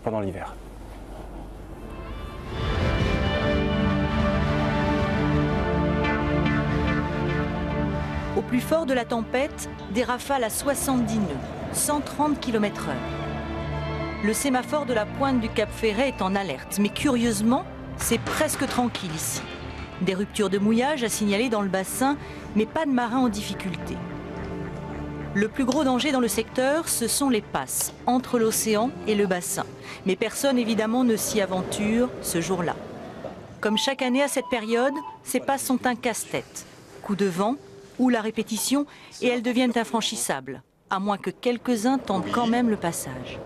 pendant l'hiver. Au plus fort de la tempête, des rafales à 70 nœuds, 130 km/h. Le sémaphore de la pointe du Cap Ferret est en alerte, mais curieusement, c'est presque tranquille ici. Des ruptures de mouillage à signaler dans le bassin, mais pas de marins en difficulté. Le plus gros danger dans le secteur, ce sont les passes entre l'océan et le bassin. Mais personne évidemment ne s'y aventure ce jour-là. Comme chaque année à cette période, ces passes sont un casse-tête. Coup de vent ou la répétition et elles deviennent infranchissables, à moins que quelques-uns tentent quand même le passage.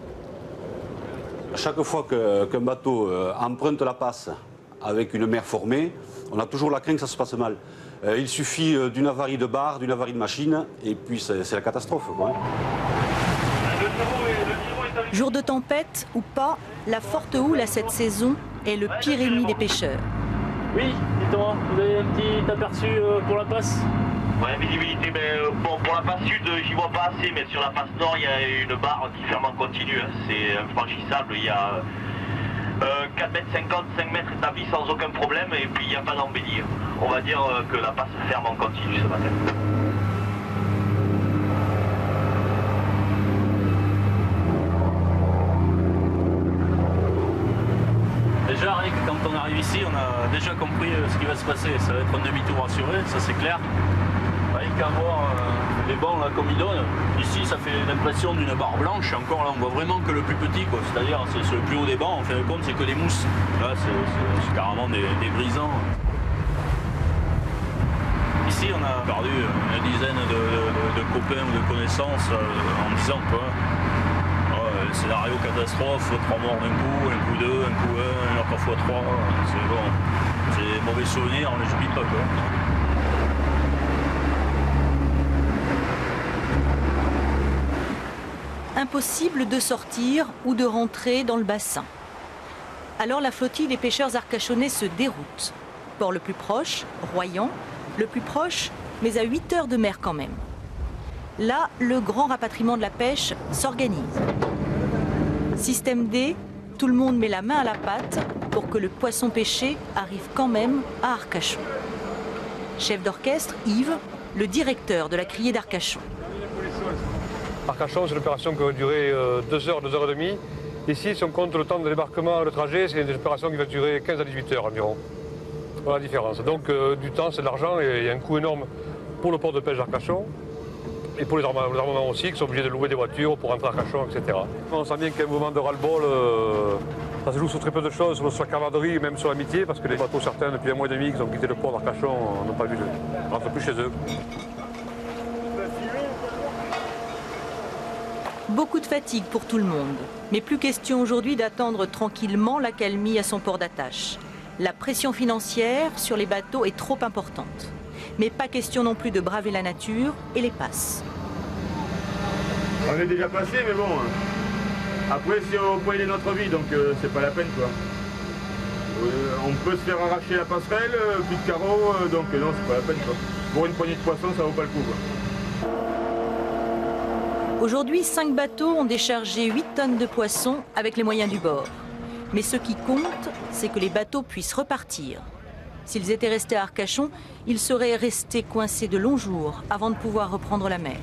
Chaque fois qu'un bateau emprunte la passe avec une mer formée, on a toujours la crainte que ça se passe mal. Il suffit d'une avarie de barre, d'une avarie de machine, et puis c'est la catastrophe, quoi. Jour de tempête ou pas, la forte houle à cette saison est le pire ennemi des pêcheurs. Oui, dites-moi, vous avez un petit aperçu pour la passe? Ouais, visibilité, mais bon, pour la face sud, j'y vois pas assez, mais sur la face nord, il y a une barre qui ferme en continu. Hein. C'est infranchissable, il y a 4,50 m, 5 mètres établis sans aucun problème, et puis il n'y a pas d'embellie. On va dire que la passe ferme en continu ce matin. Déjà, rien que quand on arrive ici, on a déjà compris ce qui va se passer. Ça va être un demi-tour assuré, ça c'est clair. Rien qu'à voir les bancs là comme ils donnent, ici ça fait l'impression d'une barre blanche, et encore là on voit vraiment que le plus petit, quoi. C'est-à-dire c'est le plus haut des bancs, en fin de compte c'est que des mousses. Là c'est carrément des brisants. Ici on a perdu une dizaine de copains ou de connaissances en 10 ans, quoi. Scénario catastrophe, 3 morts d'un coup, un coup 2, un coup 1, une autre fois 3, c'est bon. C'est mauvais souvenirs, on les oublie pas, quoi. Impossible de sortir ou de rentrer dans le bassin. Alors la flottille des pêcheurs arcachonnais se déroute. Port le plus proche, Royan, le plus proche, mais à 8 heures de mer quand même. Là, le grand rapatriement de la pêche s'organise. Système D, tout le monde met la main à la pâte pour que le poisson pêché arrive quand même à Arcachon. Chef d'orchestre, Yves, le directeur de la criée d'Arcachon. Arcachon, c'est une opération qui va durer 2 heures, 2 heures et demie. Ici, si on compte le temps de débarquement et le trajet, c'est une opération qui va durer 15 à 18 heures environ. Voilà la différence. Donc du temps, c'est de l'argent et il y a un coût énorme pour le port de pêche d'Arcachon. Et pour les armements aussi, qui sont obligés de louer des voitures pour rentrer à Arcachon, etc. On sent bien qu'il y a un mouvement de ras-le-bol. Ça se joue sur très peu de choses, sur la camaraderie, même sur l'amitié, parce que les bateaux, certains, depuis 1 mois et demi, qui ont quitté le port d'Arcachon, n'ont pas vu ne rentrent plus chez eux. Beaucoup de fatigue pour tout le monde. Mais plus question aujourd'hui d'attendre tranquillement l'accalmie à son port d'attache. La pression financière sur les bateaux est trop importante. Mais pas question non plus de braver la nature et les passes. On est déjà passé, mais bon. Après, c'est au point de notre vie, donc c'est pas la peine, quoi. On peut se faire arracher la passerelle, plus de carreaux, donc non, c'est pas la peine, quoi. Pour une poignée de poissons, ça vaut pas le coup, quoi. Aujourd'hui, 5 bateaux ont déchargé 8 tonnes de poissons avec les moyens du bord. Mais ce qui compte, c'est que les bateaux puissent repartir. S'ils étaient restés à Arcachon, ils seraient restés coincés de longs jours avant de pouvoir reprendre la mer.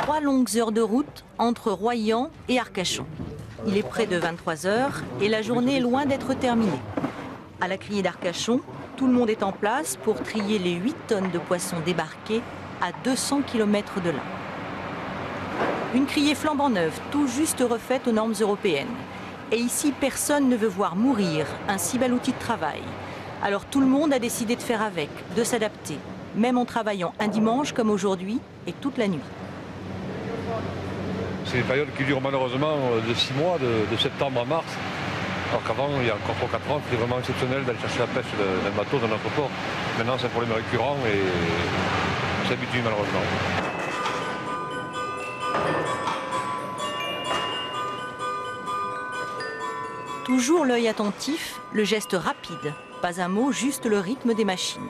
Trois longues heures de route entre Royan et Arcachon. Il est près de 23 heures et la journée est loin d'être terminée. À la criée d'Arcachon, tout le monde est en place pour trier les 8 tonnes de poissons débarqués à 200 km de là. Une criée flambant neuve, tout juste refaite aux normes européennes. Et ici, personne ne veut voir mourir un si bel outil de travail. Alors tout le monde a décidé de faire avec, de s'adapter, même en travaillant un dimanche comme aujourd'hui et toute la nuit. C'est une période qui dure malheureusement de 6 mois, de septembre à mars. Alors qu'avant, il y a encore 4 ans, c'était vraiment exceptionnel d'aller chercher la pêche d'un bateau dans notre port. Maintenant, c'est un problème récurrent et on s'habitue malheureusement. Toujours l'œil attentif, le geste rapide. Pas un mot, juste le rythme des machines.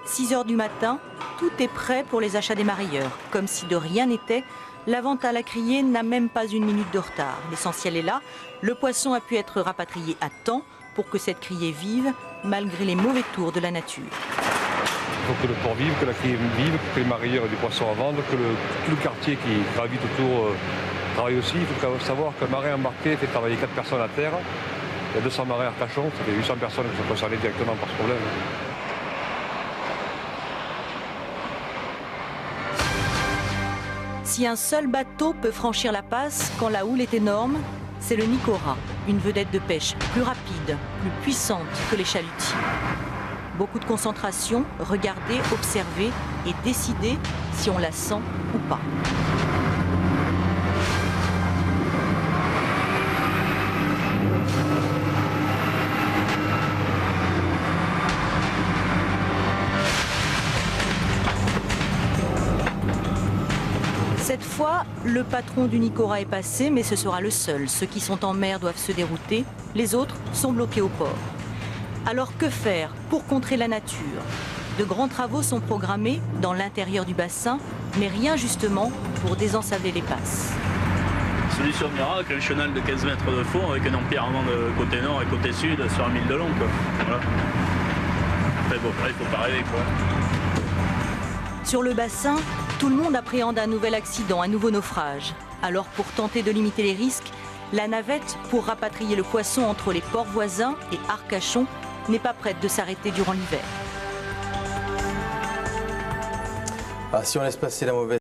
6 heures du matin, tout est prêt pour les achats des marailleurs. Comme si de rien n'était, la vente à la criée n'a même pas une minute de retard. L'essentiel est là, le poisson a pu être rapatrié à temps pour que cette criée vive, malgré les mauvais tours de la nature. Il faut que le port vive, que la criée vive, que les marailleurs aient du poisson à vendre, que tout le quartier qui gravite autour travaille aussi. Il faut savoir qu'un marin embarqué fait travailler 4 personnes à terre. Il y a 200 marins à Arcachon, ça fait 800 personnes qui sont concernées directement par ce problème. Si un seul bateau peut franchir la passe quand la houle est énorme, c'est le Nicora, une vedette de pêche plus rapide, plus puissante que les chalutiers. Beaucoup de concentration, regarder, observer et décider si on la sent ou pas. Cette fois, le patron du Nicora est passé, mais ce sera le seul. Ceux qui sont en mer doivent se dérouter, les autres sont bloqués au port. Alors que faire pour contrer la nature? De grands travaux sont programmés dans l'intérieur du bassin, mais rien justement pour désensabler les passes. Solution miracle, un chenal de 15 mètres de fond avec un empierrement de côté nord et côté sud sur 1000 de long. Quoi. Voilà. Après, bon, il faut pas rêver, quoi. Sur le bassin, tout le monde appréhende un nouvel accident, un nouveau naufrage. Alors pour tenter de limiter les risques, la navette pour rapatrier le poisson entre les ports voisins et Arcachon n'est pas prête de s'arrêter durant l'hiver. Si on laisse passer la mauvaise